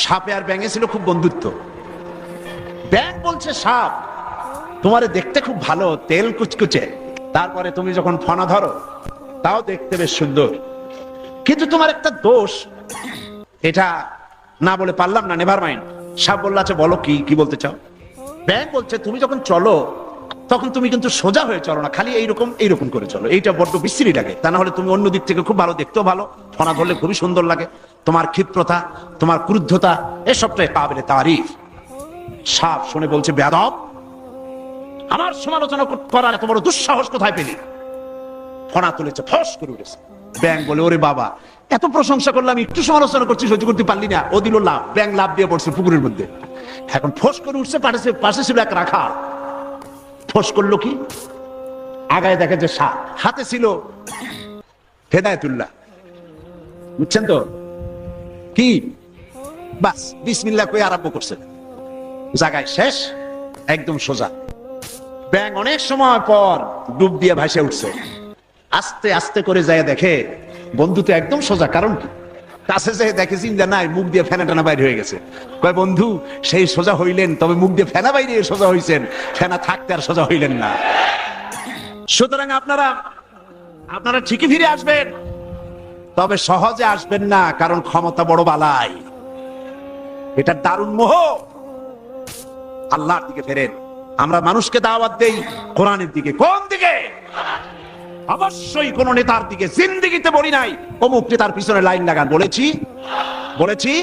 সাপে আর ব্যাঙে ছিল খুব বন্ধুত্ব। ব্যাঙ বলছে সাপ, তোমারে দেখতে খুব ভালো, তেল কুচকুচে, তারপরে তুমি যখন ফনা ধরো তাও দেখতে বেশ সুন্দর, কিন্তু তোমার একটা দোষ, এটা না বলে পারলাম না, নেভার মাইন্ড। সাপ বলল আচ্ছা বলো, কি কি বলতে চাও? ব্যাঙ বলছে তুমি যখন চলো তখন তুমি কিন্তু সোজা হয়ে চলো না, খালি এইরকম এইরকম করে চলো, এইটা বড্ড বিশ্রী লাগে। তা না হলে তুমি অন্য দিক থেকে খুব ভালো, দেখতেও ভালো, ফনা ধরলে খুবই সুন্দর লাগে, তোমার ক্ষিপ্রতা, তোমার ক্রুদ্ধতা এসবটাই কাবিলে তারিফ। সাপ শুনে বলছে বেয়াদব, আমার সমালোচনা করার এত বড় দুঃসাহস কোথায় পেলি? ফনা তুলেছে, ফস করে উঠেছে। ব্যাঙ বলে ওরে বাবা, এত প্রশংসা করলাম, একটু সমালোচনা করছি, সহ্য করতে পারলি না? ও দিল লাভ, ব্যাঙ লাভ দিয়ে পড়ছে পুকুরের মধ্যে। এখন ফস করে উঠছে, পাশে ছিল এক রাখাল। ফস করলো কি, আগায় দেখে যে সাপ, হাতে ছিল হেদায়েতুল্লাহ, বুঝছেন তো কি? বাস বিসমিল্লাহ কই আরম্ভ করছে, জায়গায় শেষ, একদম সোজা। ব্যাঙ অনেক সময় পর ডুব দিয়ে ভাসে উঠছে, আস্তে আস্তে করে যায় দেখে বন্ধু তো একদম সোজা, কারণ কি? কাছে যেয়ে দেখে চিন্তা নাই, মুখ দিয়ে ফেনা টানা বাইরে হয়ে গেছে। কয় বন্ধু সেই সোজা হইলেন, তবে মুখ দিয়ে ফেনা বাইরে সোজা হইছেন, ফেনা থাকতে আর সোজা হইলেন না। সুতরাং আপনারা ঠিকই ফিরে আসবেন, তবে সহজে আসবেন না, কারণ ক্ষমতা বড় বালাই, এটা দারুণ মোহ। আল্লাহর দিকে ফেরেন। আমরা মানুষকে দাওয়াত দেই কোরআনের দিকে। কোন দিকে? অবশ্যই কোন নেতার দিকে। জিন্দেগিতে বলি নাই অমুক নেতার পিছনে লাইন লাগান, বলেছি?